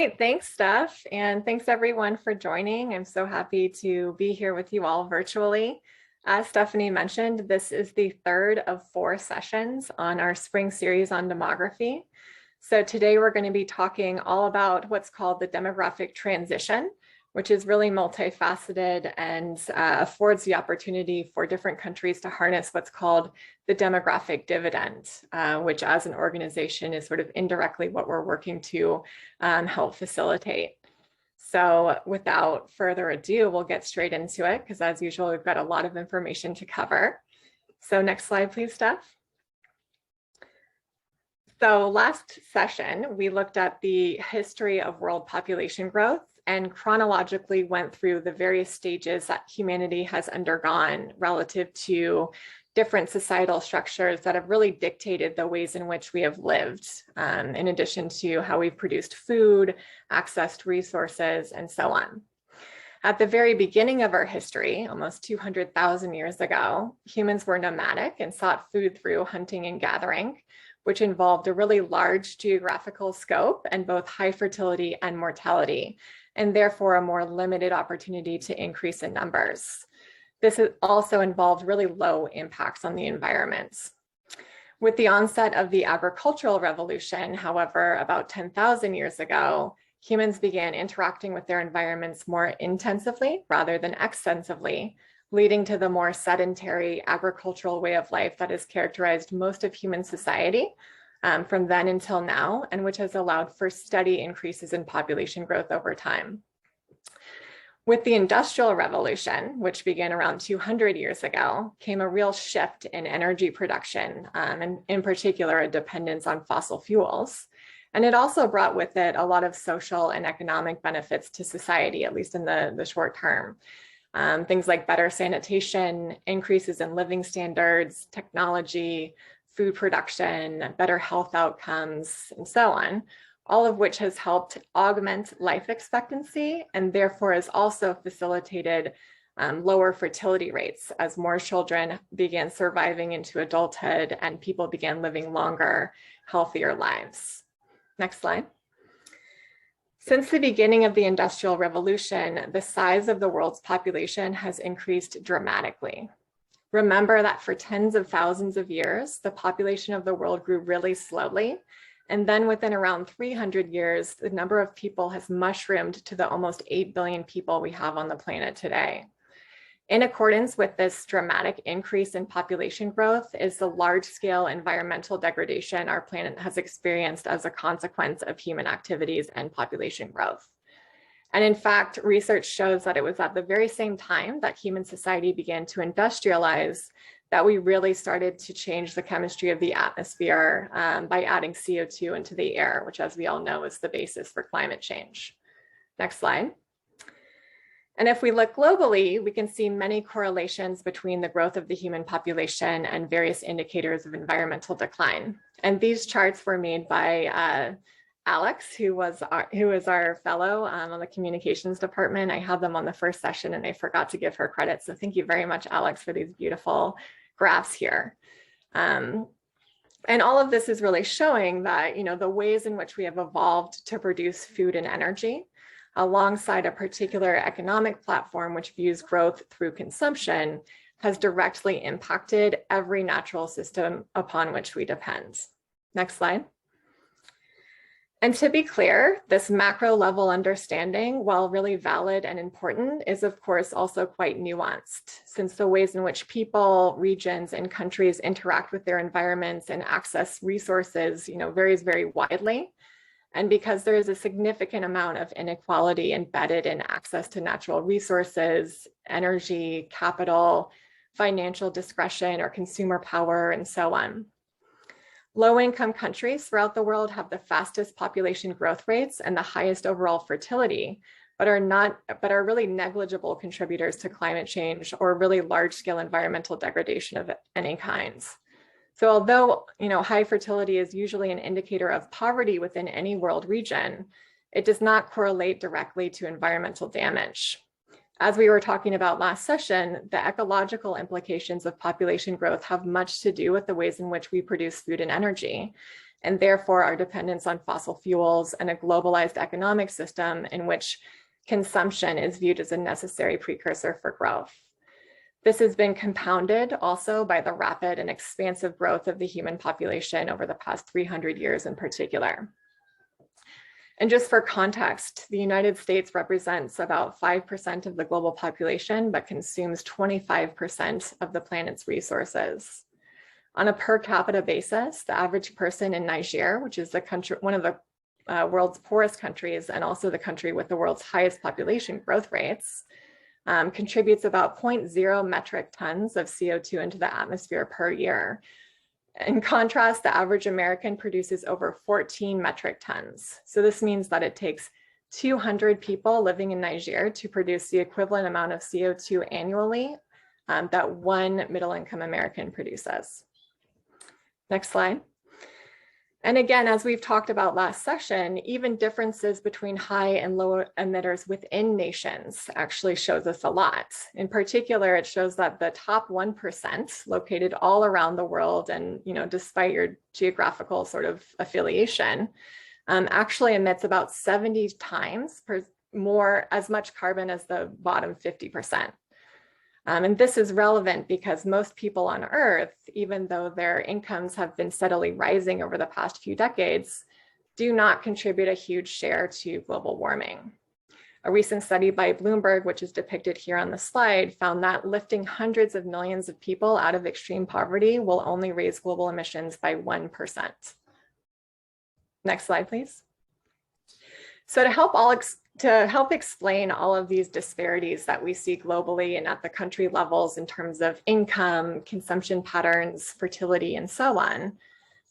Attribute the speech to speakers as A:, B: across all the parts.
A: Great, thanks, Steph, and thanks everyone for joining. I'm so happy to be here with you all virtually. As Stephanie mentioned, this is the third of 4 sessions on our spring series on demography. So today we're going to be talking all about what's called the demographic transition, which is really multifaceted and affords the opportunity for different countries to harness what's called the demographic dividend, which as an organization is sort of indirectly what we're working to help facilitate. So without further ado, we'll get straight into it because as usual, we've got a lot of information to cover. So next slide, please, Steph. So last session, we looked at the history of world population growth and chronologically went through the various stages that humanity has undergone relative to different societal structures that have really dictated the ways in which we have lived, in addition to how we've produced food, accessed resources, and so on. At the very beginning of our history, almost 200,000 years ago, humans were nomadic and sought food through hunting and gathering, which involved a really large geographical scope and both high fertility and mortality, and therefore a more limited opportunity to increase in numbers. This also involved really low impacts on the environment. With the onset of the agricultural revolution, however, about 10,000 years ago, humans began interacting with their environments more intensively rather than extensively, leading to the more sedentary agricultural way of life that has characterized most of human society from then until now, and which has allowed for steady increases in population growth over time. With the Industrial Revolution, which began around 200 years ago, came a real shift in energy production, and in particular, a dependence on fossil fuels. And it also brought with it a lot of social and economic benefits to society, at least in the short term. Things like better sanitation, increases in living standards, technology, food production, better health outcomes, and so on, all of which has helped augment life expectancy and therefore has also facilitated lower fertility rates as more children began surviving into adulthood and people began living longer, healthier lives. Next slide. Since the beginning of the Industrial Revolution, the size of the world's population has increased dramatically. Remember that for tens of thousands of years, the population of the world grew really slowly. And then within around 300 years, the number of people has mushroomed to the almost 8 billion people we have on the planet today. In accordance with this dramatic increase in population growth is the large-scale environmental degradation our planet has experienced as a consequence of human activities and population growth. And in fact, research shows that it was at the very same time that human society began to industrialize that we really started to change the chemistry of the atmosphere by adding CO2 into the air, which as we all know is the basis for climate change. Next slide. And if we look globally, we can see many correlations between the growth of the human population and various indicators of environmental decline. And these charts were made by Alex, who is our fellow on the communications department. I had them on the first session and I forgot to give her credit. So thank you very much, Alex, for these beautiful graphs here. And all of this is really showing that, the ways in which we have evolved to produce food and energy alongside a particular economic platform which views growth through consumption has directly impacted every natural system upon which we depend. Next slide. And to be clear, this macro level understanding, while really valid and important, is of course also quite nuanced, since the ways in which people, regions, and countries interact with their environments and access resources, varies very widely. And because there is a significant amount of inequality embedded in access to natural resources, energy, capital, financial discretion, or consumer power, and so on. Low-income countries throughout the world have the fastest population growth rates and the highest overall fertility, but are really negligible contributors to climate change or really large-scale environmental degradation of any kinds. So although high fertility is usually an indicator of poverty within any world region, it does not correlate directly to environmental damage. As we were talking about last session, the ecological implications of population growth have much to do with the ways in which we produce food and energy. and therefore our dependence on fossil fuels and a globalized economic system in which consumption is viewed as a necessary precursor for growth. This has been compounded also by the rapid and expansive growth of the human population over the past 300 years in particular. And just for context, the United States represents about 5% of the global population, but consumes 25% of the planet's resources. On a per capita basis, the average person in Niger, which is the country, one of the world's poorest countries and also the country with the world's highest population growth rates, contributes about 0.0 metric tons of CO2 into the atmosphere per year. In contrast, the average American produces over 14 metric tons. So this means that it takes 200 people living in Niger to produce the equivalent amount of CO2 annually that one middle-income American produces. Next slide. And again, as we've talked about last session, even differences between high and low emitters within nations actually shows us a lot. In particular, it shows that the top 1% located all around the world and, despite your geographical sort of affiliation, actually emits about 70 times as much carbon as the bottom 50%. And this is relevant because most people on Earth, even though their incomes have been steadily rising over the past few decades, do not contribute a huge share to global warming. A recent study by Bloomberg, which is depicted here on the slide, found that lifting hundreds of millions of people out of extreme poverty will only raise global emissions by 1%. Next slide, please. So to help explain all of these disparities that we see globally and at the country levels in terms of income, consumption patterns, fertility, and so on,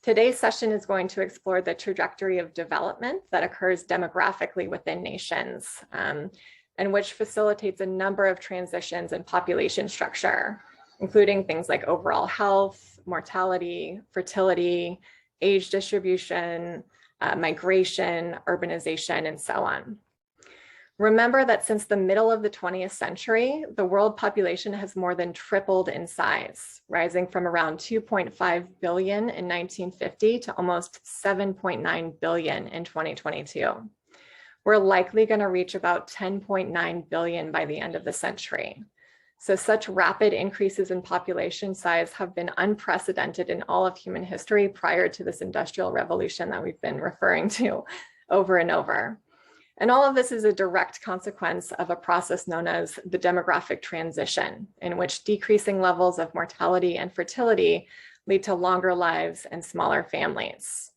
A: today's session is going to explore the trajectory of development that occurs demographically within nations, and which facilitates a number of transitions in population structure, including things like overall health, mortality, fertility, age distribution, migration, urbanization, and so on. Remember that since the middle of the 20th century, the world population has more than tripled in size, rising from around 2.5 billion in 1950 to almost 7.9 billion in 2022. We're likely going to reach about 10.9 billion by the end of the century. So such rapid increases in population size have been unprecedented in all of human history prior to this industrial revolution that we've been referring to over and over. And all of this is a direct consequence of a process known as the demographic transition, in which decreasing levels of mortality and fertility lead to longer lives and smaller families.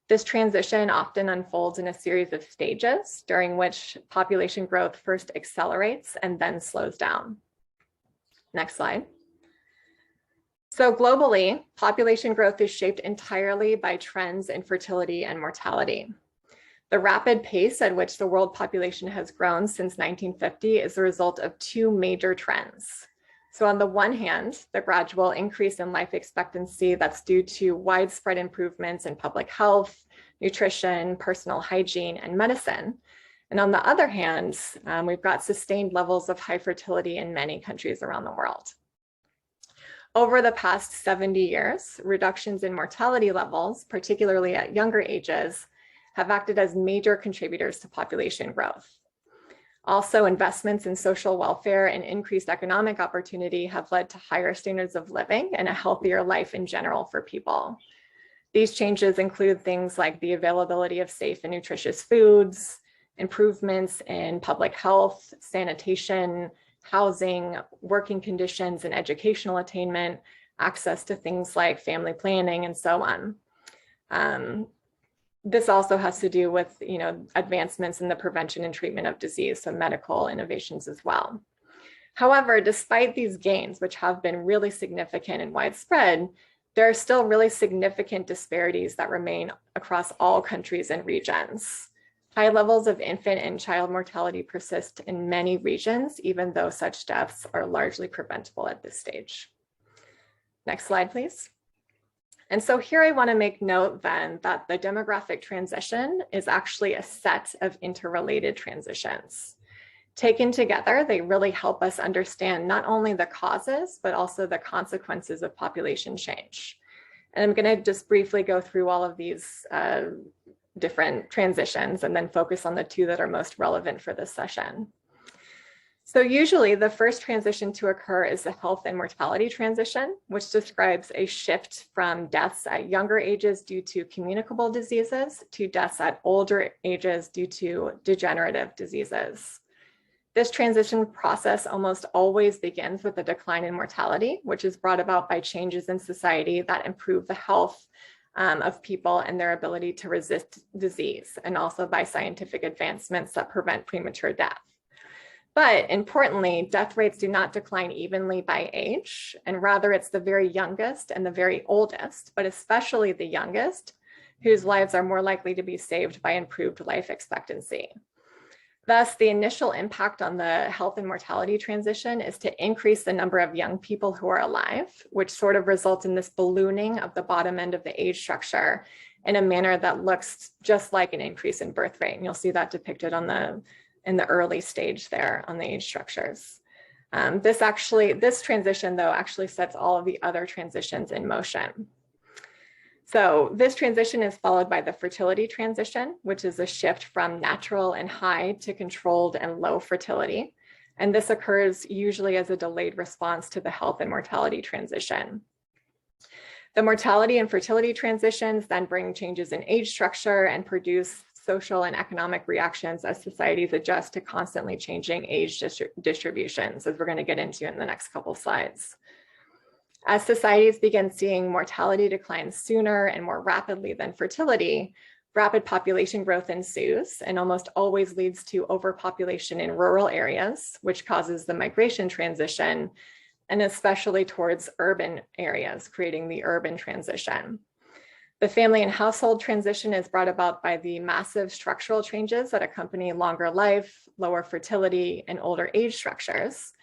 A: This transition often unfolds in a series of stages during which population growth first accelerates and then slows down. Next slide. So globally, population growth is shaped entirely by trends in fertility and mortality. The rapid pace at which the world population has grown since 1950 is the result of two major trends. So on the one hand, the gradual increase in life expectancy that's due to widespread improvements in public health, nutrition, personal hygiene, and medicine. And on the other hand, we've got sustained levels of high fertility in many countries around the world. Over the past 70 years, reductions in mortality levels, particularly at younger ages, have acted as major contributors to population growth. Also, investments in social welfare and increased economic opportunity have led to higher standards of living and a healthier life in general for people. These changes include things like the availability of safe and nutritious foods, improvements in public health, sanitation, housing, working conditions, and educational attainment, access to things like family planning, and so on. This also has to do with, advancements in the prevention and treatment of disease, so medical innovations as well. However, despite these gains, which have been really significant and widespread, there are still really significant disparities that remain across all countries and regions. High levels of infant and child mortality persist in many regions, even though such deaths are largely preventable at this stage. Next slide, please. And so here I want to make note then that the demographic transition is actually a set of interrelated transitions. Taken together, they really help us understand not only the causes, but also the consequences of population change. And I'm going to just briefly go through all of these different transitions and then focus on the two that are most relevant for this session. So usually the first transition to occur is the health and mortality transition, which describes a shift from deaths at younger ages due to communicable diseases to deaths at older ages due to degenerative diseases. This transition process almost always begins with a decline in mortality, which is brought about by changes in society that improve the health of people and their ability to resist disease, and also by scientific advancements that prevent premature death. But importantly, death rates do not decline evenly by age, and rather it's the very youngest and the very oldest, but especially the youngest, whose lives are more likely to be saved by improved life expectancy. Thus, the initial impact on the health and mortality transition is to increase the number of young people who are alive, which sort of results in this ballooning of the bottom end of the age structure in a manner that looks just like an increase in birth rate. And you'll see that depicted on in the early stage there on the age structures. This transition though actually sets all of the other transitions in motion. So this transition is followed by the fertility transition, which is a shift from natural and high to controlled and low fertility. And this occurs usually as a delayed response to the health and mortality transition. The mortality and fertility transitions then bring changes in age structure and produce social and economic reactions as societies adjust to constantly changing age distributions, as we're going to get into in the next couple slides. As societies begin seeing mortality decline sooner and more rapidly than fertility, rapid population growth ensues and almost always leads to overpopulation in rural areas, which causes the migration transition, and especially towards urban areas, creating the urban transition. The family and household transition is brought about by the massive structural changes that accompany longer life, lower fertility, and older age structures,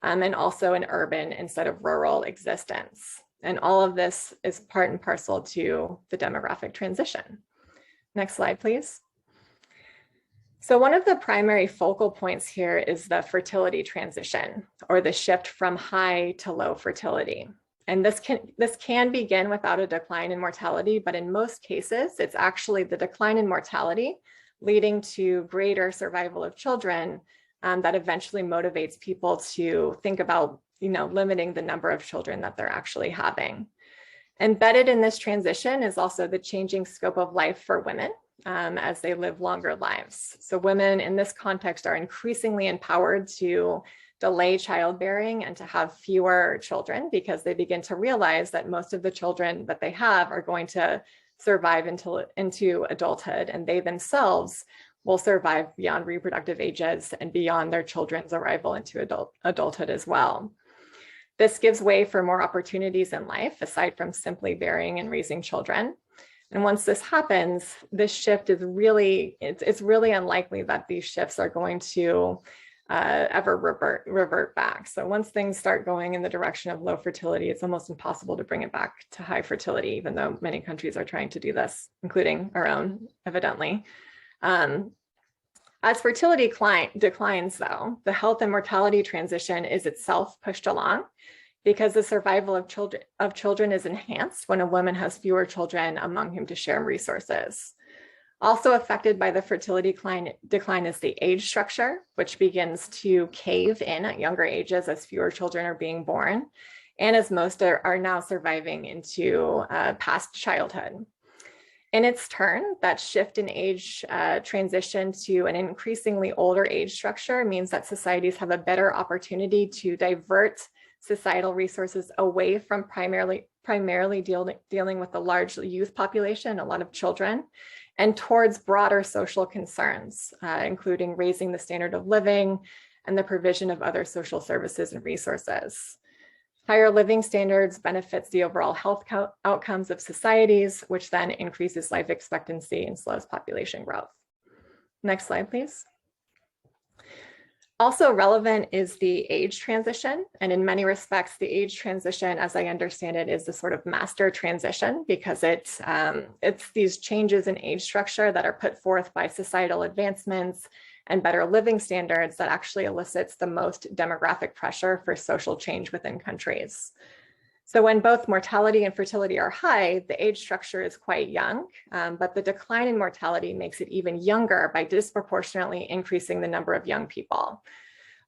A: and also an urban instead of rural existence. And all of this is part and parcel to the demographic transition. Next slide, please. So one of the primary focal points here is the fertility transition, or the shift from high to low fertility. And this can begin without a decline in mortality, but in most cases, it's actually the decline in mortality leading to greater survival of children that eventually motivates people to think about, limiting the number of children that they're actually having. Embedded in this transition is also the changing scope of life for women as they live longer lives. So women in this context are increasingly empowered to delay childbearing and to have fewer children because they begin to realize that most of the children that they have are going to survive into adulthood, and they themselves will survive beyond reproductive ages and beyond their children's arrival into adulthood as well. This gives way for more opportunities in life aside from simply bearing and raising children. And once this happens, this shift is it's really unlikely that these shifts are going to ever revert back. So once things start going in the direction of low fertility, it's almost impossible to bring it back to high fertility, even though many countries are trying to do this, including our own, evidently. As fertility declines, though, the health and mortality transition is itself pushed along because the survival of children is enhanced when a woman has fewer children among whom to share resources. Also affected by the fertility decline is the age structure, which begins to cave in at younger ages as fewer children are being born, and as most are now surviving into past childhood. In its turn, that shift in age transition to an increasingly older age structure means that societies have a better opportunity to divert societal resources away from primarily dealing with a large youth population, a lot of children, and towards broader social concerns, including raising the standard of living and the provision of other social services and resources. Higher living standards benefits the overall health outcomes of societies, which then increases life expectancy and slows population growth. Next slide, please. Also relevant is the age transition. And in many respects, the age transition, as I understand it, is the sort of master transition because it's these changes in age structure that are put forth by societal advancements and better living standards that actually elicits the most demographic pressure for social change within countries. So when both mortality and fertility are high, the age structure is quite young, but the decline in mortality makes it even younger by disproportionately increasing the number of young people.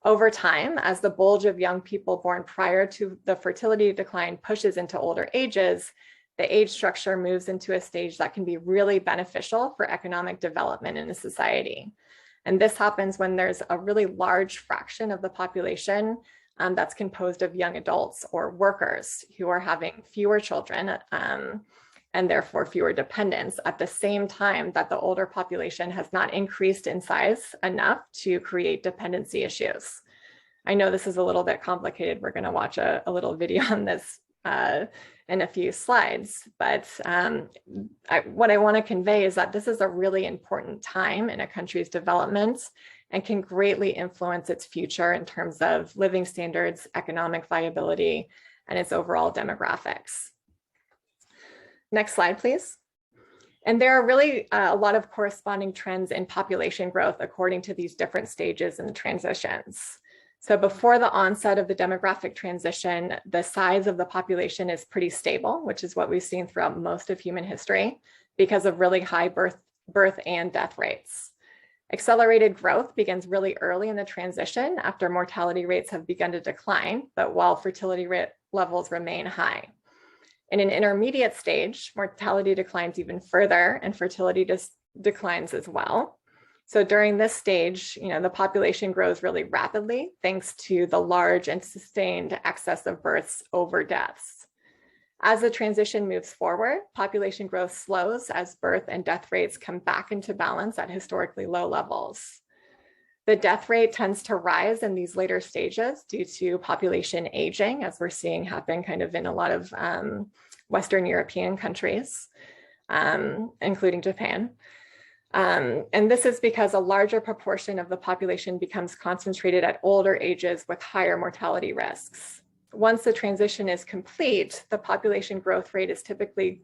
A: Over time, as the bulge of young people born prior to the fertility decline pushes into older ages, the age structure moves into a stage that can be really beneficial for economic development in a society. And this happens when there's a really large fraction of the population that's composed of young adults or workers who are having fewer children and therefore fewer dependents at the same time that the older population has not increased in size enough to create dependency issues. I know this is a little bit complicated. We're going to watch a little video on this in a few slides, but what I want to convey is that this is a really important time in a country's development and can greatly influence its future in terms of living standards, economic viability, and its overall demographics. Next slide, please. And there are really a lot of corresponding trends in population growth according to these different stages and transitions. So before the onset of the demographic transition, the size of the population is pretty stable, which is what we've seen throughout most of human history because of really high birth and death rates. Accelerated growth begins really early in the transition after mortality rates have begun to decline, but while fertility rate levels remain high. In an intermediate stage, mortality declines even further and fertility declines as well. So during this stage, the population grows really rapidly thanks to the large and sustained excess of births over deaths. As the transition moves forward, population growth slows as birth and death rates come back into balance at historically low levels. The death rate tends to rise in these later stages due to population aging, as we're seeing happen kind of in a lot of Western European countries, including Japan. And this is because a larger proportion of the population becomes concentrated at older ages with higher mortality risks. Once the transition is complete, the population growth rate is typically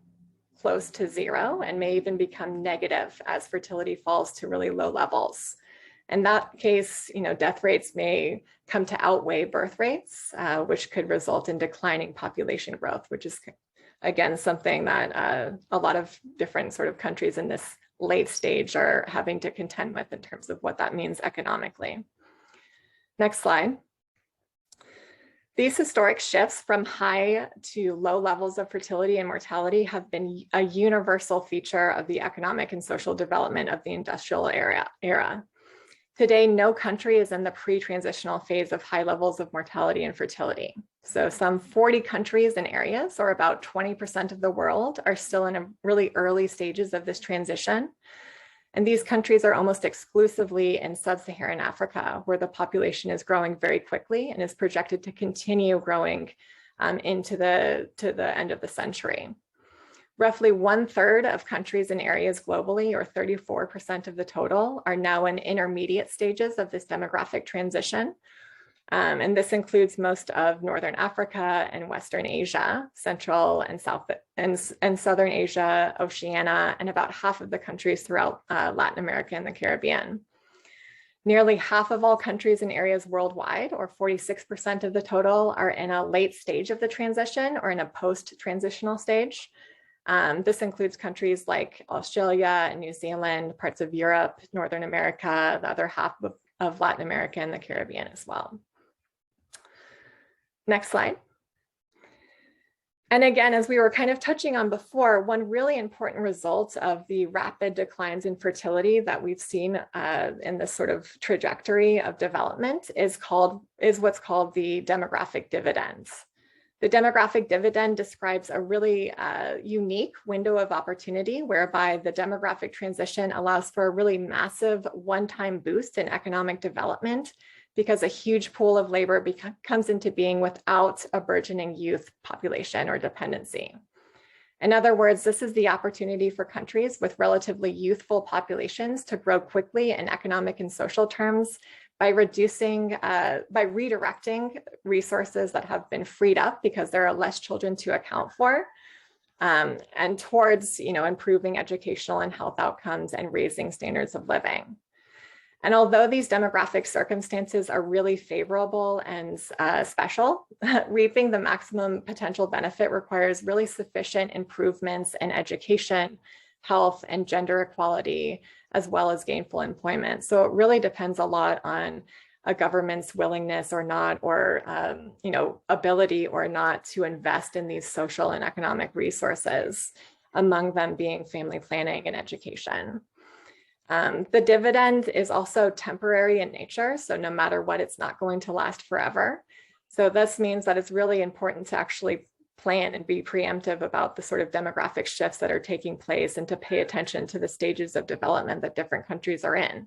A: close to zero and may even become negative as fertility falls to really low levels. In that case, death rates may come to outweigh birth rates, which could result in declining population growth, which is, again, something that a lot of different sort of countries in this late stage are having to contend with in terms of what that means economically. Next slide. These historic shifts from high to low levels of fertility and mortality have been a universal feature of the economic and social development of the industrial era. Today, no country is in the pre-transitional phase of high levels of mortality and fertility. So some 40 countries and areas, or about 20% of the world, are still in a really early stages of this transition. And these countries are almost exclusively in sub-Saharan Africa, where the population is growing very quickly and is projected to continue growing to the end of the century. Roughly 1/3 of countries and areas globally, or 34% of the total, are now in intermediate stages of this demographic transition. And this includes most of Northern Africa and Western Asia, Central and South and Southern Asia, Oceania, and about half of the countries throughout Latin America and the Caribbean. Nearly half of all countries and areas worldwide, or 46% of the total, are in a late stage of the transition or in a post-transitional stage. This includes countries like Australia and New Zealand, parts of Europe, Northern America, the other half of Latin America and the Caribbean as well. Next slide. And again, as we were kind of touching on before, one really important result of the rapid declines in fertility that we've seen in this sort of trajectory of development is what's called the demographic dividend. The demographic dividend describes a really unique window of opportunity whereby the demographic transition allows for a really massive one-time boost in economic development because a huge pool of labor comes into being without a burgeoning youth population or dependency. In other words, this is the opportunity for countries with relatively youthful populations to grow quickly in economic and social terms by redirecting resources that have been freed up because there are less children to account for, and towards improving educational and health outcomes and raising standards of living. And although these demographic circumstances are really favorable and special, reaping the maximum potential benefit requires really sufficient improvements in education, health, and gender equality, as well as gainful employment. So it really depends a lot on a government's willingness or not, or ability or not to invest in these social and economic resources, among them being family planning and education. The dividend is also temporary in nature, so no matter what, it's not going to last forever. So this means that it's really important to actually plan and be preemptive about the sort of demographic shifts that are taking place, and to pay attention to the stages of development that different countries are in.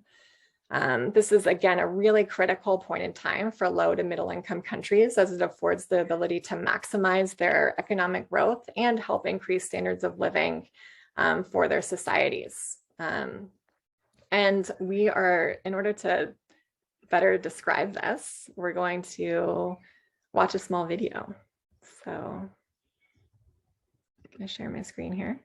A: This is, again, a really critical point in time for low to middle income countries, as it affords the ability to maximize their economic growth and help increase standards of living for their societies. And we are, in order to better describe this, we're going to watch a small video. So I'm going to share my screen here.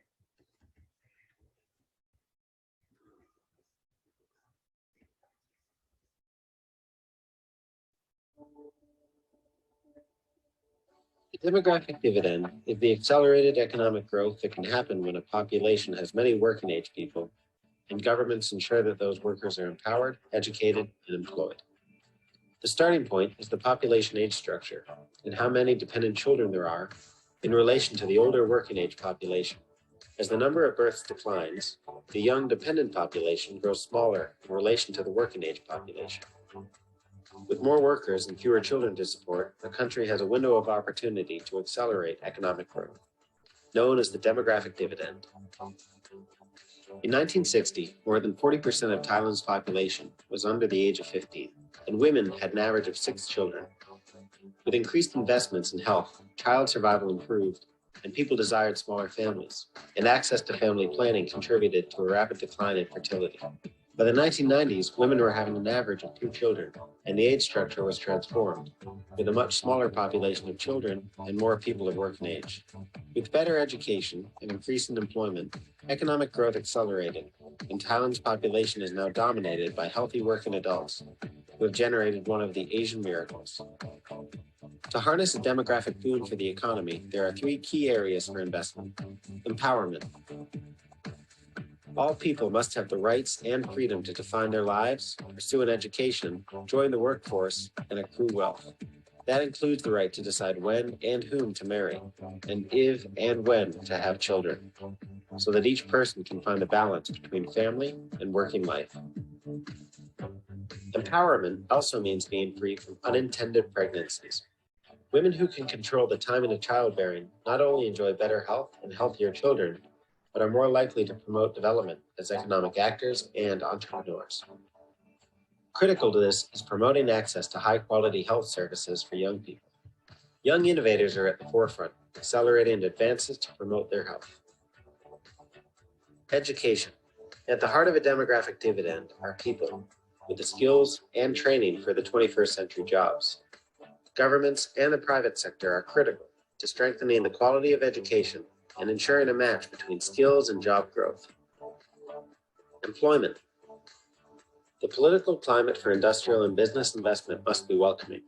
B: The demographic dividend is the accelerated economic growth that can happen when a population has many working age people, and governments ensure that those workers are empowered, educated, and employed. The starting point is the population age structure and how many dependent children there are in relation to the older working age population. As the number of births declines, the young dependent population grows smaller in relation to the working age population. With more workers and fewer children to support, the country has a window of opportunity to accelerate economic growth, known as the demographic dividend. In 1960, more than 40% of Thailand's population was under the age of 15, and women had an average of 6 children. With increased investments in health, child survival improved, and people desired smaller families, and access to family planning contributed to a rapid decline in fertility. By the 1990s, women were having an average of 2 children, and the age structure was transformed, with a much smaller population of children and more people of working age. With better education and increasing employment, economic growth accelerated, and Thailand's population is now dominated by healthy working adults, who have generated one of the Asian miracles. To harness a demographic boon for the economy, there are 3 key areas for investment. Empowerment. All people must have the rights and freedom to define their lives, pursue an education, join the workforce, and accrue wealth. That includes the right to decide when and whom to marry, and if and when to have children, so that each person can find a balance between family and working life. Empowerment also means being free from unintended pregnancies. Women who can control the timing of childbearing not only enjoy better health and healthier children, but are more likely to promote development as economic actors and entrepreneurs. Critical to this is promoting access to high-quality health services for young people. Young innovators are at the forefront, accelerating advances to promote their health. Education. At the heart of a demographic dividend are people with the skills and training for the 21st century jobs. Governments and the private sector are critical to strengthening the quality of education and ensuring a match between skills and job growth. Employment. The political climate for industrial and business investment must be welcoming.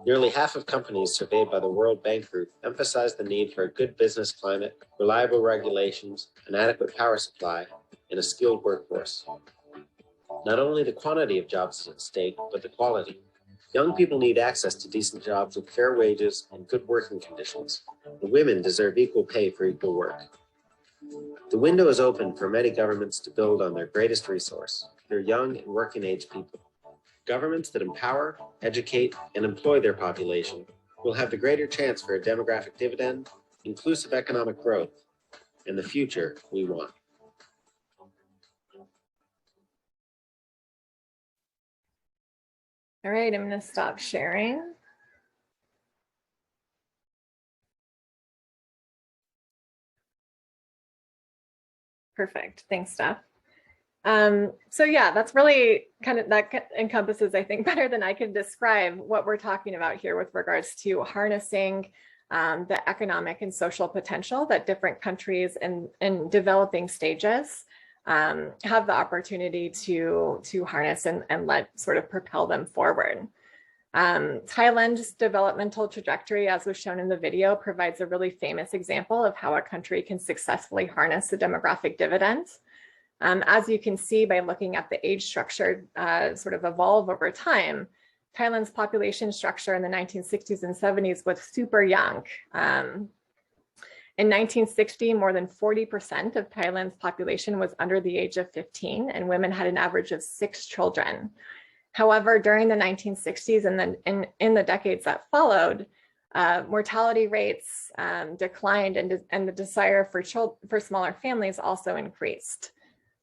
B: Nearly half of companies surveyed by the World Bank Group emphasize the need for a good business climate, reliable regulations, an adequate power supply, and a skilled workforce. Not only the quantity of jobs is at stake, but the quality. Young people need access to decent jobs with fair wages and good working conditions. And women deserve equal pay for equal work. The window is open for many governments to build on their greatest resource, their young and working age people. Governments that empower, educate, and employ their population will have the greater chance for a demographic dividend, inclusive economic growth, and the future we want.
A: All right, I'm going to stop sharing. Perfect. Thanks, Steph. So yeah, that's really that encompasses, I think, better than I can describe what we're talking about here with regards to harnessing the economic and social potential that different countries in developing stages have the opportunity to harness and let sort of propel them forward. Thailand's developmental trajectory, as was shown in the video, provides a really famous example of how a country can successfully harness the demographic dividend. As you can see by looking at the age structure sort of evolve over time, Thailand's population structure in the 1960s and 70s was super young. In 1960, more than 40% of Thailand's population was under the age of 15, and women had an average of 6 children. However, during the 1960s and then in the decades that followed, mortality rates declined, and the desire for smaller families also increased.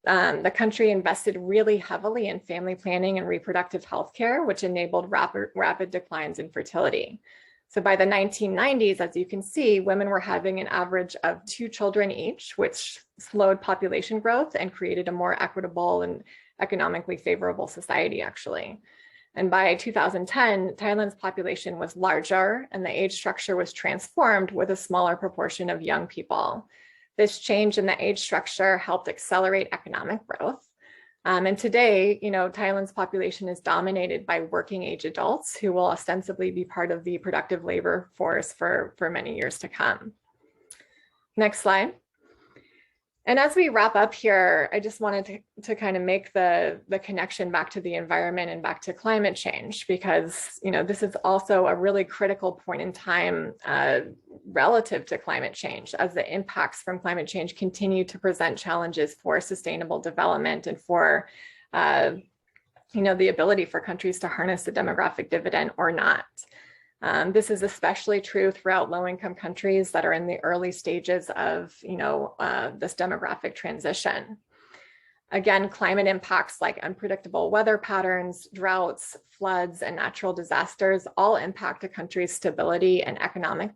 A: The country invested really heavily in family planning and reproductive health care, which enabled rapid declines in fertility. So by the 1990s, as you can see, women were having an average of 2 children each, which slowed population growth and created a more equitable and economically favorable society, actually. And by 2010, Thailand's population was larger and the age structure was transformed with a smaller proportion of young people. This change in the age structure helped accelerate economic growth. And today, Thailand's population is dominated by working age adults who will ostensibly be part of the productive labor force for many years to come. Next slide. And as we wrap up here, I just wanted to kind of make the connection back to the environment and back to climate change, because this is also a really critical point in time relative to climate change, as the impacts from climate change continue to present challenges for sustainable development and for the ability for countries to harness the demographic dividend or not. This is especially true throughout low-income countries that are in the early stages of, this demographic transition. Again, climate impacts like unpredictable weather patterns, droughts, floods, and natural disasters all impact a country's stability and economic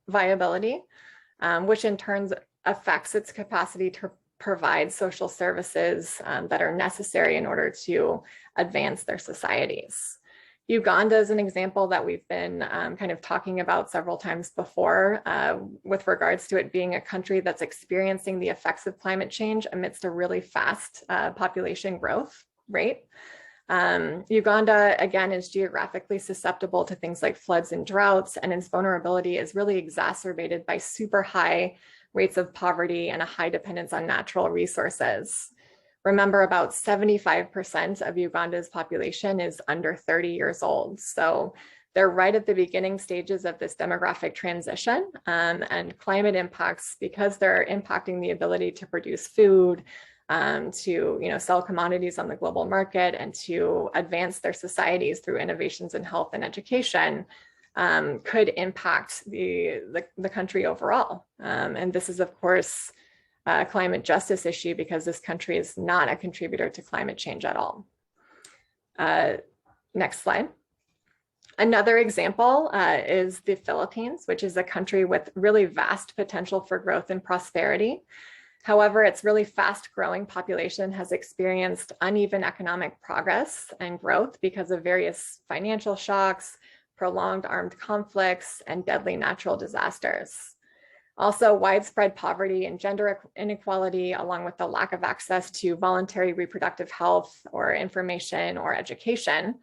A: viability, which in turn affects its capacity to provide social services that are necessary in order to advance their societies. Uganda is an example that we've been kind of talking about several times before with regards to it being a country that's experiencing the effects of climate change amidst a really fast population growth rate. Uganda, again, is geographically susceptible to things like floods and droughts, and its vulnerability is really exacerbated by super high rates of poverty and a high dependence on natural resources. Remember, about 75% of Uganda's population is under 30 years old. So they're right at the beginning stages of this demographic transition, and climate impacts, because they're impacting the ability to produce food, to sell commodities on the global market, and to advance their societies through innovations in health and education, could impact the country overall. And this is, of course, a climate justice issue, because this country is not a contributor to climate change at all. Next slide. Another example is the Philippines, which is a country with really vast potential for growth and prosperity. However, its really fast growing population has experienced uneven economic progress and growth because of various financial shocks, prolonged armed conflicts, and deadly natural disasters. Also, widespread poverty and gender inequality, along with the lack of access to voluntary reproductive health or information or education,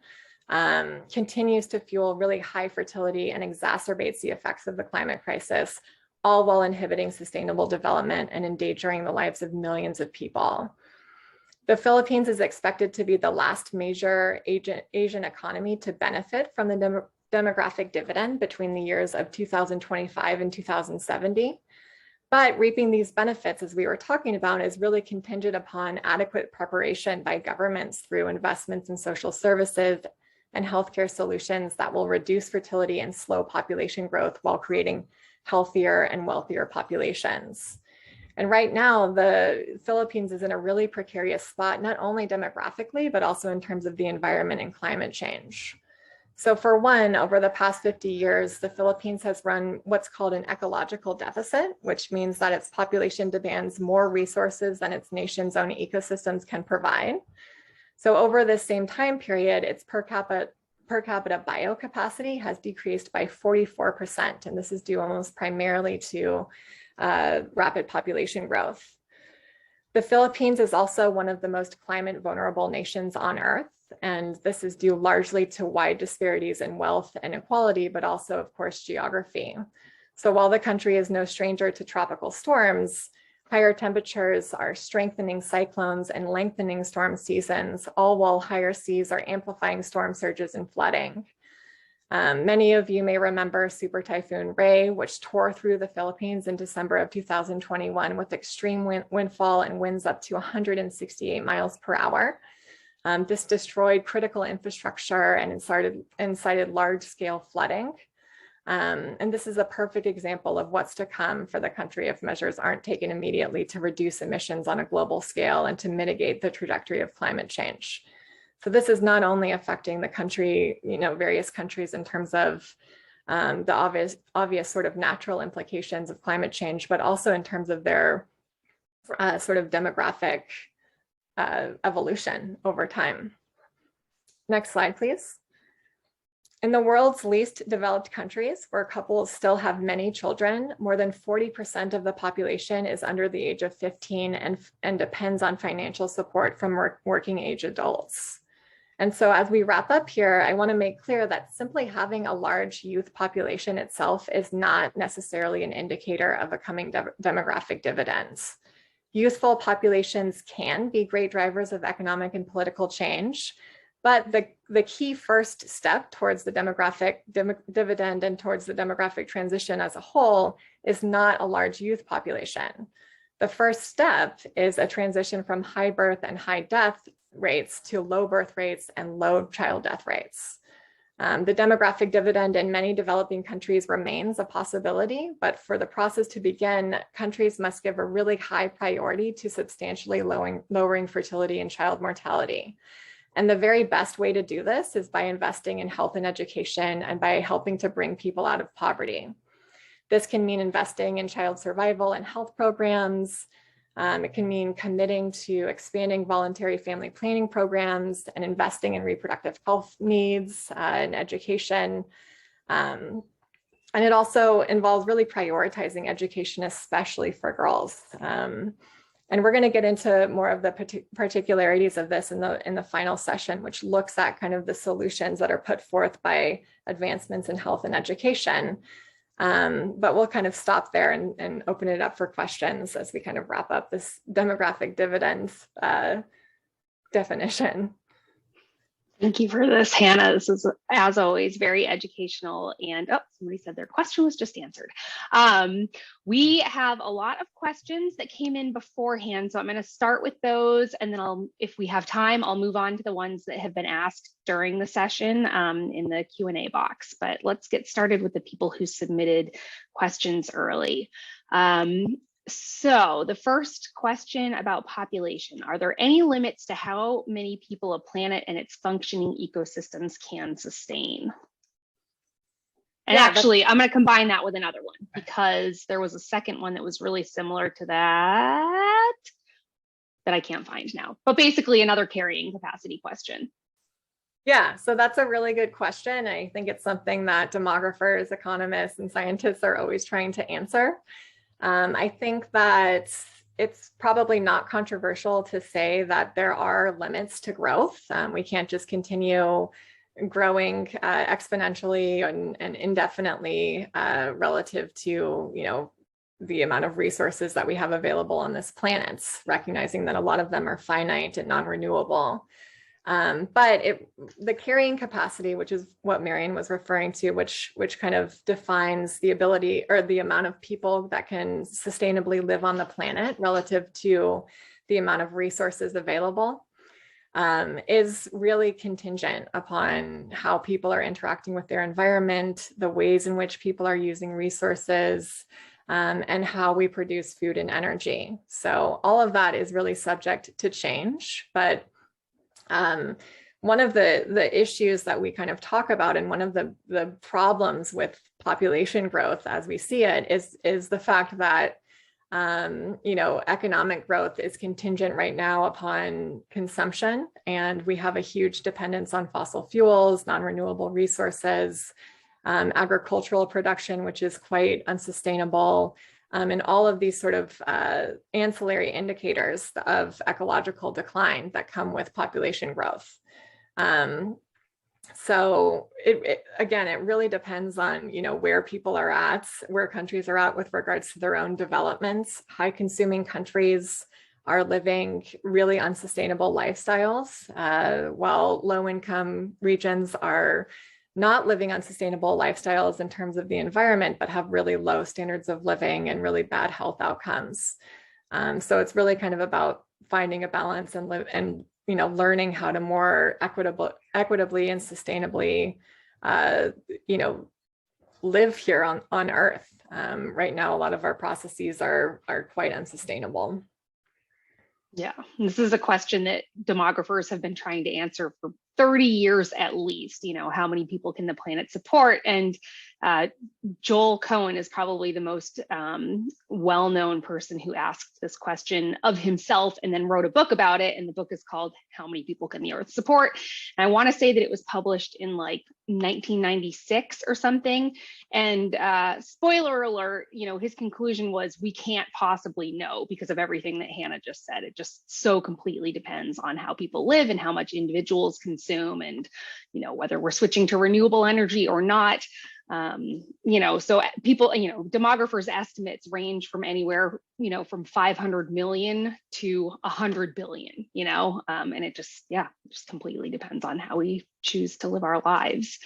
A: continues to fuel really high fertility and exacerbates the effects of the climate crisis, all while inhibiting sustainable development and endangering the lives of millions of people. The Philippines is expected to be the last major Asian economy to benefit from the demographic dividend between the years of 2025 and 2070. But reaping these benefits, as we were talking about, is really contingent upon adequate preparation by governments through investments in social services and healthcare solutions that will reduce fertility and slow population growth while creating healthier and wealthier populations. And right now, the Philippines is in a really precarious spot, not only demographically, but also in terms of the environment and climate change. So for one, over the past 50 years, the Philippines has run what's called an ecological deficit, which means that its population demands more resources than its nation's own ecosystems can provide. So over this same time period, its per capita biocapacity has decreased by 44%, and this is due almost primarily to rapid population growth. The Philippines is also one of the most climate vulnerable nations on Earth. And this is due largely to wide disparities in wealth and equality, but also, of course, geography. So while the country is no stranger to tropical storms, higher temperatures are strengthening cyclones and lengthening storm seasons, all while higher seas are amplifying storm surges and flooding. Many of you may remember Super Typhoon Ray, which tore through the Philippines in December of 2021 with extreme windfall and winds up to 168 miles per hour. This destroyed critical infrastructure and incited large-scale flooding. And this is a perfect example of what's to come for the country if measures aren't taken immediately to reduce emissions on a global scale and to mitigate the trajectory of climate change. So this is not only affecting the country, various countries in terms of the obvious sort of natural implications of climate change, but also in terms of their sort of demographic evolution over time. Next slide, please. In the world's least developed countries, where couples still have many children, more than 40% of the population is under the age of 15 and depends on financial support from working age adults. And so as we wrap up here, I want to make clear that simply having a large youth population itself is not necessarily an indicator of a coming demographic dividends. Youthful populations can be great drivers of economic and political change, but the key first step towards the demographic dividend and towards the demographic transition as a whole is not a large youth population. The first step is a transition from high birth and high death rates to low birth rates and low child death rates. The demographic dividend in many developing countries remains a possibility, but for the process to begin, countries must give a really high priority to substantially lowering fertility and child mortality. And the very best way to do this is by investing in health and education and by helping to bring people out of poverty. This can mean investing in child survival and health programs. It can mean committing to expanding voluntary family planning programs and investing in reproductive health needs and education. And it also involves really prioritizing education, especially for girls. And we're going to get into more of the particularities of this in the final session, which looks at kind of the solutions that are put forth by advancements in health and education. But we'll kind of stop there and open it up for questions as we kind of wrap up this demographic dividends definition.
C: Thank you for this, Hannah. This is, as always, very educational. And somebody said their question was just answered. We have a lot of questions that came in beforehand, so I'm going to start with those, and then if we have time, I'll move on to the ones that have been asked during the session in the Q&A box. But let's get started with the people who submitted questions early. So the first question about population: are there any limits to how many people a planet and its functioning ecosystems can sustain? And yeah, actually, I'm going to combine that with another one because there was a second one that was really similar to that I can't find now. But basically another carrying capacity question.
A: Yeah, so that's a really good question. I think it's something that demographers, economists, and scientists are always trying to answer. I think that it's probably not controversial to say that there are limits to growth. We can't just continue growing exponentially and indefinitely relative to, the amount of resources that we have available on this planet, recognizing that a lot of them are finite and non-renewable. But the carrying capacity, which is what Marion was referring to, which kind of defines the ability or the amount of people that can sustainably live on the planet relative to the amount of resources available, is really contingent upon how people are interacting with their environment, the ways in which people are using resources, and how we produce food and energy. So all of that is really subject to change, but one of the issues that we kind of talk about, and one of the problems with population growth as we see it, is the fact that economic growth is contingent right now upon consumption, and we have a huge dependence on fossil fuels, non-renewable resources, agricultural production, which is quite unsustainable, and all of these sort of ancillary indicators of ecological decline that come with population growth. So again, it really depends on, where people are at, where countries are at with regards to their own developments. High consuming countries are living really unsustainable lifestyles, while low income regions are not living unsustainable lifestyles in terms of the environment, but have really low standards of living and really bad health outcomes. So it's really kind of about finding a balance and learning how to more equitably and sustainably, live here on Earth. Right now, a lot of our processes are quite unsustainable.
C: Yeah, this is a question that demographers have been trying to answer for 30 years at least. How many people can the planet support? And Joel Cohen is probably the most well-known person who asked this question of himself and then wrote a book about it. And the book is called How Many People Can the Earth Support? And I want to say that it was published in like 1996 or something. And spoiler alert, his conclusion was we can't possibly know because of everything that Hannah just said. It just so completely depends on how people live and how much individuals consume and, whether we're switching to renewable energy or not. So people, demographers' estimates range from anywhere, from 500 million to 100 billion, and it just completely depends on how we choose to live our lives.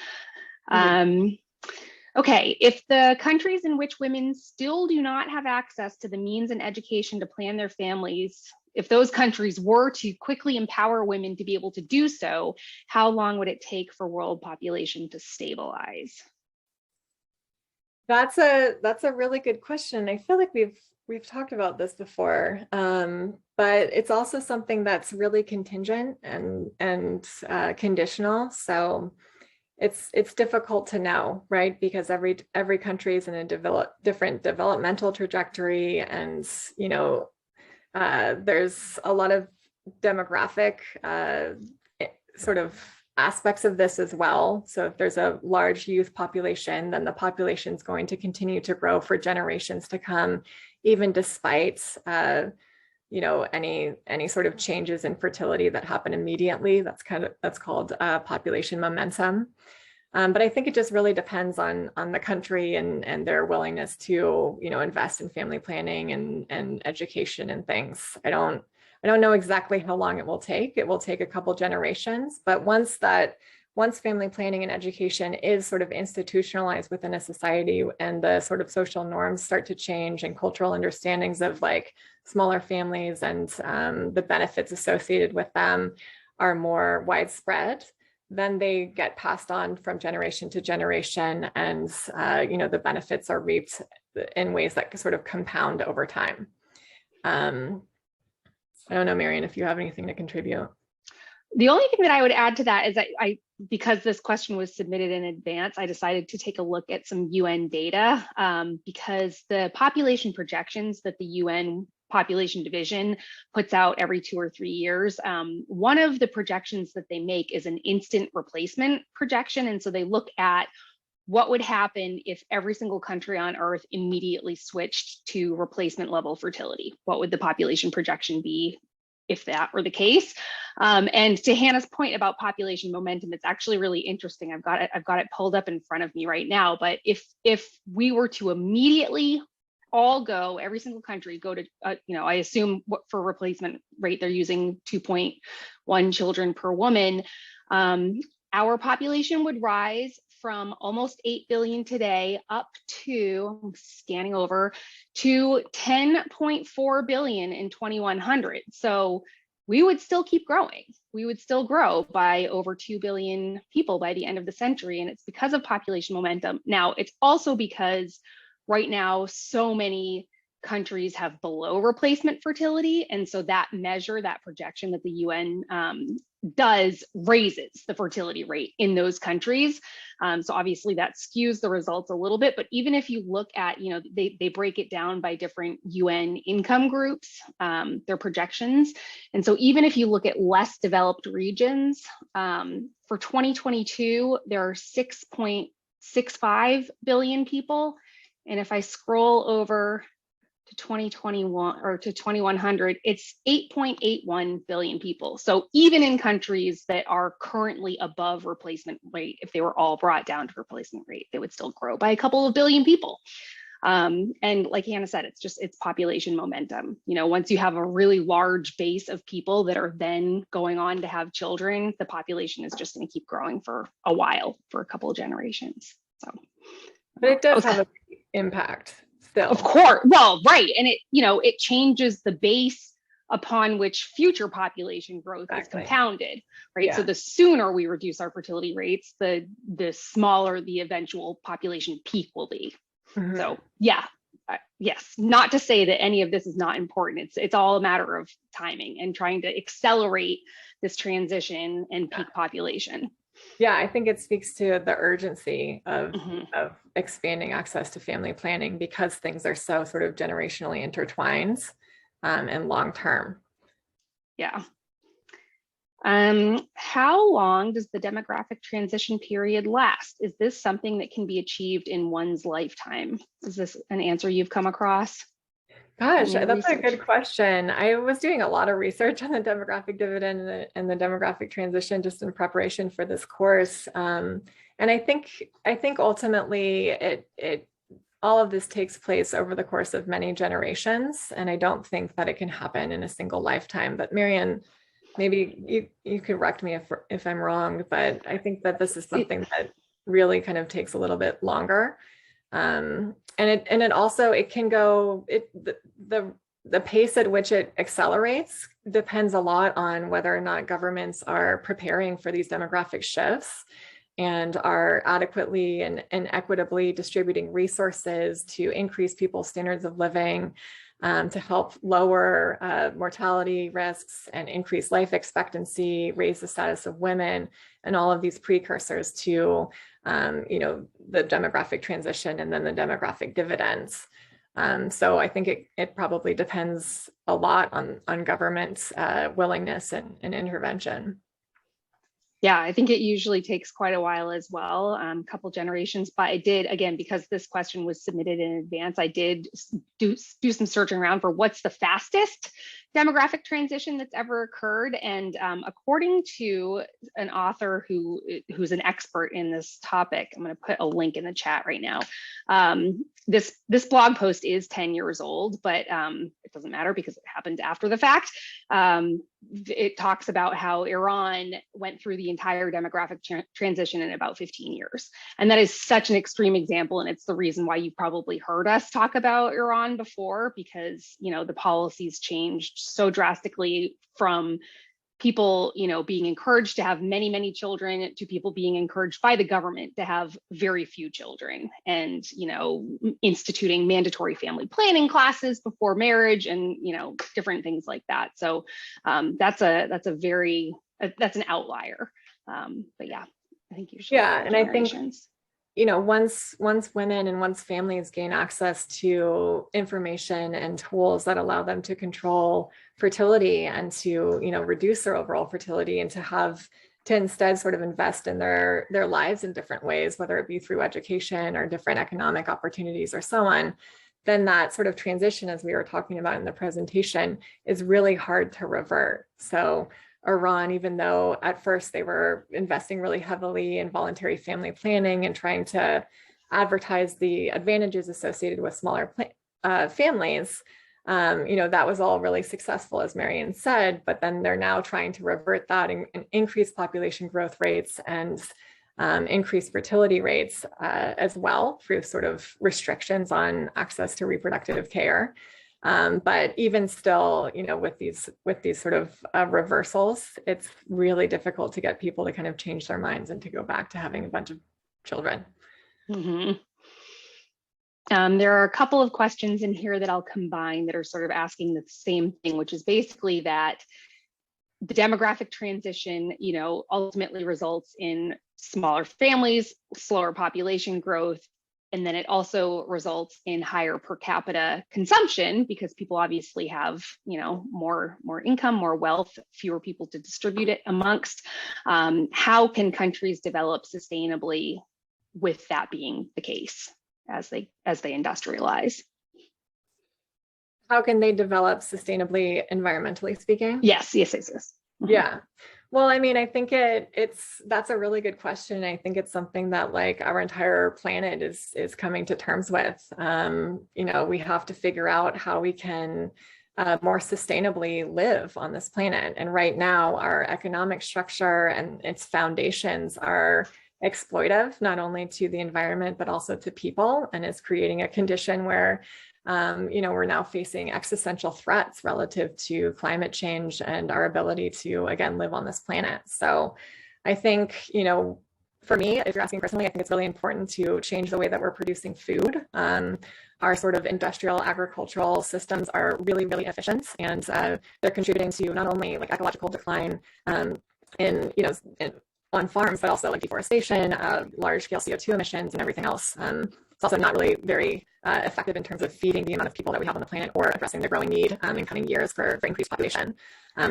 C: Okay, if the countries in which women still do not have access to the means and education to plan their families, if those countries were to quickly empower women to be able to do so, how long would it take for world population to stabilize?
A: That's a really good question. I feel like we've talked about this before, but it's also something that's really contingent and conditional. So it's difficult to know, right? Because every country is in a different developmental trajectory, and there's a lot of demographic sort of aspects of this as well. So if there's a large youth population, then the population is going to continue to grow for generations to come, even despite any sort of changes in fertility that happen immediately. That's called population momentum. But I think it just really depends on the country and their willingness to invest in family planning and education and things. I don't know exactly how long it will take. It will take a couple generations, but once family planning and education is sort of institutionalized within a society and the sort of social norms start to change and cultural understandings of like smaller families and the benefits associated with them are more widespread, then they get passed on from generation to generation, and the benefits are reaped in ways that sort of compound over time. I don't know, Marian, if you have anything to contribute.
C: The only thing that I would add to that is that because this question was submitted in advance, I decided to take a look at some UN data because the population projections that the UN Population Division puts out every 2 or 3 years, one of the projections that they make is an instant replacement projection. And so they look at what would happen if every single country on Earth immediately switched to replacement level fertility? What would the population projection be if that were the case? And to Hannah's point about population momentum, it's actually really interesting. I've got it pulled up in front of me right now. But if we were to immediately all go, every single country go to, I assume for replacement rate, they're using 2.1 children per woman, our population would rise from almost 8 billion today up to, I'm scanning over, to 10.4 billion in 2100. So we would still keep growing. We would still grow by over 2 billion people by the end of the century. And it's because of population momentum. Now, it's also because right now, so many countries have below replacement fertility. And so that measure, that projection that the UN does raises the fertility rate in those countries. So obviously that skews the results a little bit, but even if you look at, they break it down by different UN income groups, their projections. And so even if you look at less developed regions, for 2022, there are 6.65 billion people. And if I scroll over, to 2021 or to 2100, it's 8.81 billion people. So even in countries that are currently above replacement rate, if they were all brought down to replacement rate, they would still grow by a couple of billion people. And like Hannah said, it's population momentum. You know, once you have a really large base of people that are then going on to have children, the population is just going to keep growing for a while, for a couple of generations. So,
A: but it does have an impact still.
C: Of course. Well, right. And it, you know, it changes the base upon which future population growth is compounded, right? Yeah. So the sooner we reduce our fertility rates, the smaller the eventual population peak will be. Mm-hmm. So yeah, yes, not to say that any of this is not important. It's all a matter of timing and trying to accelerate this transition and peak population.
A: Yeah, I think it speaks to the urgency of expanding access to family planning because things are so sort of generationally intertwined and long-term.
C: Yeah. How long does the demographic transition period last? Is this something that can be achieved in one's lifetime? Is this an answer you've come across?
A: Gosh, that's a good question. I was doing a lot of research on the demographic dividend and the demographic transition just in preparation for this course. And I think ultimately it all of this takes place over the course of many generations. And I don't think that it can happen in a single lifetime. But Marianne, maybe you could correct me if I'm wrong, but I think that this is something that really kind of takes a little bit longer. And it also, it can go, the pace at which it accelerates depends a lot on whether or not governments are preparing for these demographic shifts and are adequately and equitably distributing resources to increase people's standards of living, to help lower mortality risks and increase life expectancy, raise the status of women, and all of these precursors to the demographic transition and then the demographic dividends. So I think it probably depends a lot on government's willingness and intervention.
C: Yeah, I think it usually takes quite a while as well, a couple generations. But I did, again, because this question was submitted in advance, I did do some searching around for what's the fastest demographic transition that's ever occurred. And according to an author who's an expert in this topic, I'm going to put a link in the chat right now. This blog post is 10 years old, but it doesn't matter because it happened after the fact. It talks about how Iran went through the entire demographic transition in about 15 years. And that is such an extreme example. And it's the reason why you've probably heard us talk about Iran before, because, the policies changed so drastically from people, being encouraged to have many, many children to people being encouraged by the government to have very few children and, instituting mandatory family planning classes before marriage and, different things like that. So that's an outlier. But yeah, I think usually.
A: Yeah. And I think, once women and once families gain access to information and tools that allow them to control fertility and to, reduce their overall fertility and to instead sort of invest in their lives in different ways, whether it be through education or different economic opportunities or so on, then that sort of transition, as we were talking about in the presentation, is really hard to revert. So Iran, even though at first they were investing really heavily in voluntary family planning and trying to advertise the advantages associated with smaller families, that was all really successful, as Marianne said, but then they're now trying to revert that and increase population growth rates and increase fertility rates as well through sort of restrictions on access to reproductive care. But even still, with these sort of reversals, it's really difficult to get people to kind of change their minds and to go back to having a bunch of children.
C: Mm-hmm. There are a couple of questions in here that I'll combine that are sort of asking the same thing, which is basically that the demographic transition, ultimately results in smaller families, slower population growth, and then it also results in higher per capita consumption because people obviously have, more income, more wealth, fewer people to distribute it amongst. How can countries develop sustainably with that being the case as they industrialize?
A: How can they develop sustainably, environmentally speaking?
C: Yes.
A: Yeah. Well, I mean, I think that's a really good question. I think it's something that like our entire planet is coming to terms with. We have to figure out how we can more sustainably live on this planet. And right now, our economic structure and its foundations are exploitive, not only to the environment, but also to people, and is creating a condition where we're now facing existential threats relative to climate change and our ability to, again, live on this planet. So I think, for me, if you're asking personally, I think it's really important to change the way that we're producing food. Our sort of industrial agricultural systems are really, really efficient, and they're contributing to not only like ecological decline on farms, but also like deforestation, large scale CO2 emissions and everything else. It's also not really very effective in terms of feeding the amount of people that we have on the planet or addressing the growing need in coming years for increased population.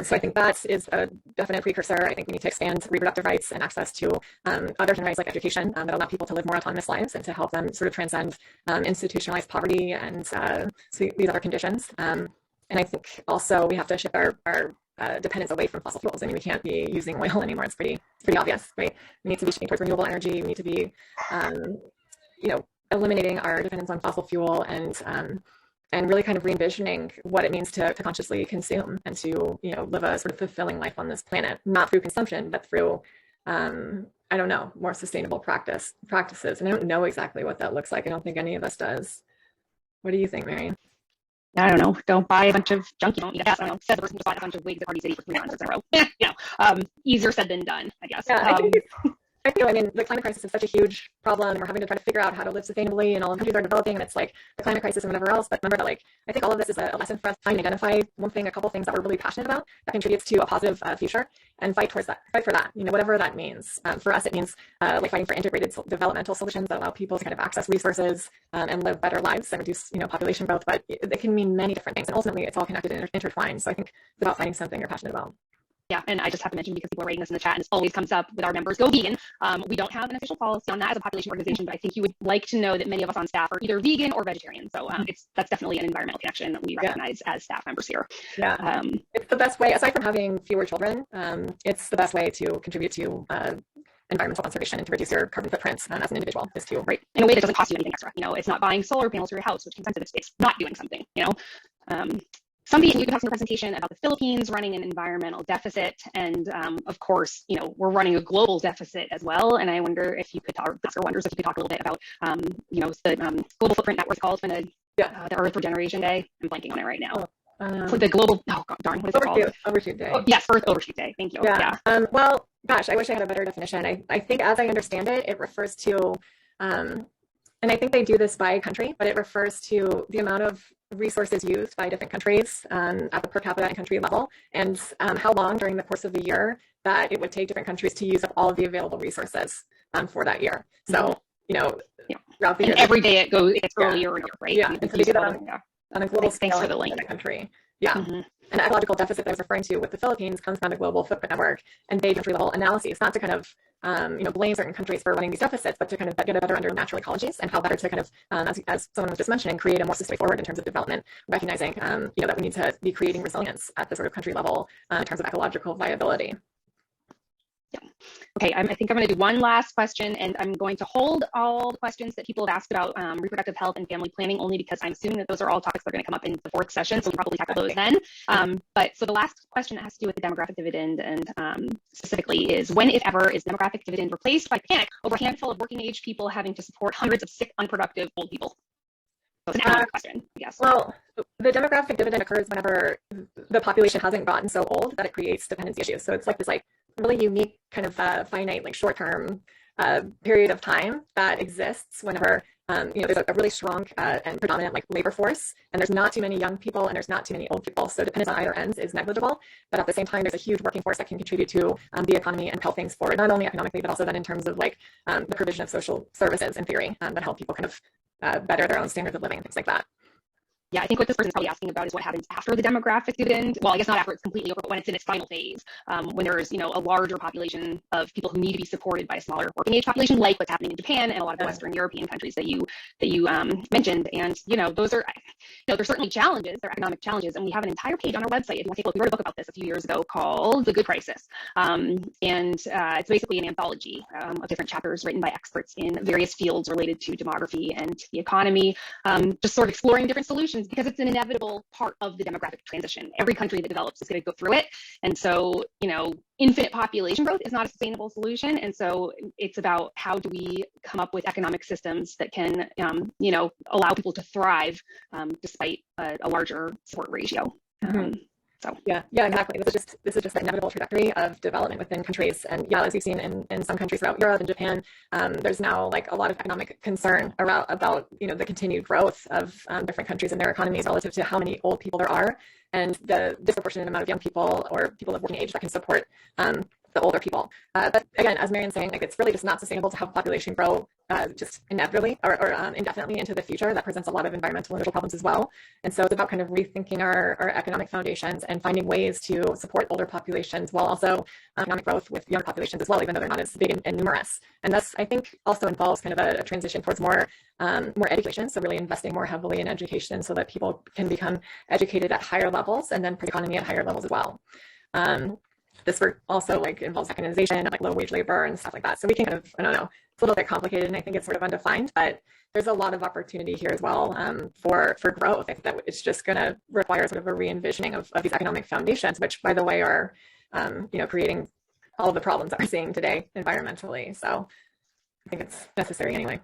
A: So I think that is a definite precursor. I think we need to expand reproductive rights and access to other human rights like education that allow people to live more autonomous lives and to help them sort of transcend institutionalized poverty and these other conditions. And I think also we have to shift our dependence away from fossil fuels. I mean, we can't be using oil anymore. It's pretty obvious, right? We need to be shifting towards renewable energy. We need to be, eliminating our dependence on fossil fuel and really kind of re-envisioning what it means to consciously consume and to, live a sort of fulfilling life on this planet, not through consumption, but through, more sustainable practices. And I don't know exactly what that looks like. I don't think any of us does. What do you think, Marion?
C: I don't know. Don't buy a bunch of junk you don't need. I don't know. Said the person who bought a bunch of wigs at Party City for 3 months in a row. Easier said than done, I guess.
A: Yeah, I mean, the climate crisis is such a huge problem, and we're having to try to figure out how to live sustainably, and all countries are developing, and it's like the climate crisis and whatever else. But remember that, I think all of this is a lesson for us to identify a couple things that we're really passionate about that contributes to a positive future, and fight for that, whatever that means. For us, it means fighting for integrated developmental solutions that allow people to kind of access resources and live better lives and reduce, population growth. But it can mean many different things, and ultimately, it's all connected and intertwined. So I think it's about finding something you're passionate about.
C: Yeah, and I just have to mention, because people are writing this in the chat, and this always comes up with our members, go vegan. We don't have an official policy on that as a population organization, but I think you would like to know that many of us on staff are either vegan or vegetarian. So that's definitely an environmental connection that we recognize as staff members here.
A: Yeah, it's the best way, aside from having fewer children, it's the best way to contribute to environmental conservation and to reduce your carbon footprints as an individual is to,
C: right, in a way that doesn't cost you anything extra. It's not buying solar panels for your house, which can sense it's not doing something, Somebody, you can have some presentation about the Philippines running an environmental deficit, and of course, we're running a global deficit as well. And I wonder if you could talk, or wonders if you could talk a little bit about, the global footprint network called for the Earth Regeneration Day. I'm blanking on it right now. For the global, what is it called?
A: Overshoot Day.
C: Oh, yes, Earth Overshoot Day. Thank you.
A: Yeah. Well, gosh, I wish I had a better definition. I think, as I understand it, it refers to, and I think they do this by country, but it refers to the amount of resources used by different countries at the per capita and country level, and how long during the course of the year that it would take different countries to use up all of the available resources for that year. So, throughout the year,
C: every day it gets earlier, right?
A: Yeah, and so they do that on a global scale
C: for the link.
A: In a country. Yeah. And the ecological deficit that I was referring to with the Philippines comes from the global footprint network and they country level analyses, not to kind of blame certain countries for running these deficits, but to kind of get a better under natural ecologies and how better to kind of, as someone was just mentioning, create a more sustainable forward in terms of development, recognizing that we need to be creating resilience at the sort of country level in terms of ecological viability.
C: Yeah. Okay, I think I'm going to do one last question, and I'm going to hold all the questions that people have asked about reproductive health and family planning, only because I'm assuming that those are all topics that are going to come up in the 4th session, so we'll probably tackle those then. But so the last question has to do with the demographic dividend, and specifically is, when, if ever, is demographic dividend replaced by panic over a handful of working age people having to support hundreds of sick, unproductive old people? So it's an economic question, I guess.
A: Well, the demographic dividend occurs whenever the population hasn't gotten so old that it creates dependency issues. So it's like this really unique kind of finite, short-term period of time that exists whenever there's a really strong and predominant labor force, and there's not too many young people and there's not too many old people. So dependence on either ends is negligible, but at the same time, there's a huge working force that can contribute to the economy and help things forward, not only economically, but also then in terms of the provision of social services in theory that help people kind of better their own standards of living, things like that.
C: Yeah, I think what this person's probably asking about is what happens after the demographic dividend. Well, I guess not after it's completely over, but when it's in its final phase, when there's, a larger population of people who need to be supported by a smaller working age population, like what's happening in Japan and a lot of the Western European countries that you mentioned. And, those are, there's certainly challenges, they're economic challenges. And we have an entire page on our website. If you want to take a look, we wrote a book about this a few years ago called The Good Crisis. It's basically an anthology of different chapters written by experts in various fields related to demography and the economy, just sort of exploring different solutions, because it's an inevitable part of the demographic transition. Every country that develops is going to go through it. And so, infinite population growth is not a sustainable solution. And so it's about how do we come up with economic systems that can, allow people to thrive despite a larger support ratio.
A: Yeah, exactly. This is just the inevitable trajectory of development within countries. And yeah, as you've seen in some countries throughout Europe and Japan, there's now like a lot of economic concern about the continued growth of different countries and their economies relative to how many old people there are, and the disproportionate amount of young people or people of working age that can support the older people. But again, as Marian's saying, like, it's really just not sustainable to have population grow just inevitably or indefinitely into the future. That presents a lot of environmental and social problems as well. And so it's about kind of rethinking our economic foundations and finding ways to support older populations while also economic growth with younger populations as well, even though they're not as big and numerous. And this, I think, also involves kind of a transition towards more education. So really investing more heavily in education so that people can become educated at higher levels and then for the economy at higher levels as well. This work also involves mechanization of low wage labor and stuff like that. So we can kind of, I don't know, it's a little bit complicated and I think it's sort of undefined, but there's a lot of opportunity here as well for growth. I think that it's just going to require sort of a re-envisioning of these economic foundations, which by the way are, creating all of the problems that we're seeing today environmentally. So I think it's necessary anyway.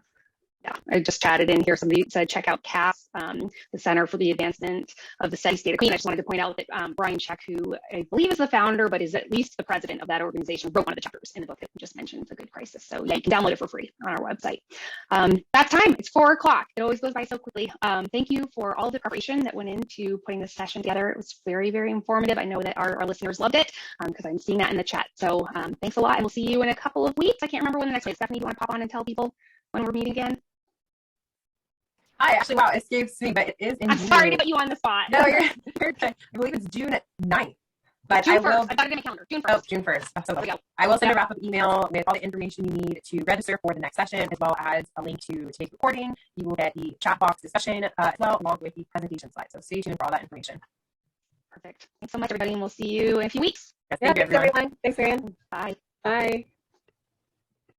C: Yeah, I just chatted in here. Somebody said, check out CAS, the Center for the Advancement of the Steady State of Clean. I just wanted to point out that Brian Check, who I believe is the founder, but is at least the president of that organization, wrote one of the chapters in the book that we just mentioned, The Good Crisis. So yeah, you can download it for free on our website. That's time. It's 4 o'clock. It always goes by so quickly. Thank you for all the preparation that went into putting this session together. It was very, very informative. I know that our listeners loved it because I'm seeing that in the chat. So thanks a lot. And we'll see you in a couple of weeks. I can't remember when the next one is. Stephanie, do you want to pop on and tell people when we're meeting again?
D: Hi, actually, wow, it escapes me, but it is in
C: I'm sorry to put you on the spot.
D: No, you're good. I believe it's June 9th. But
C: June 1st.
D: I will.
C: I got it in my calendar. June 1st.
D: Oh, June 1st. So I will send a wrap-up email with all the information you need to register for the next session, as well as a link to today's recording. You will get the chat box discussion as well, along with the presentation slides. So stay tuned for all that information.
C: Perfect. Thanks so much, everybody, and we'll see you in a few weeks.
D: Yes, thank you,
A: Thanks, everyone. Thanks, Marian.
C: Bye.
A: Bye.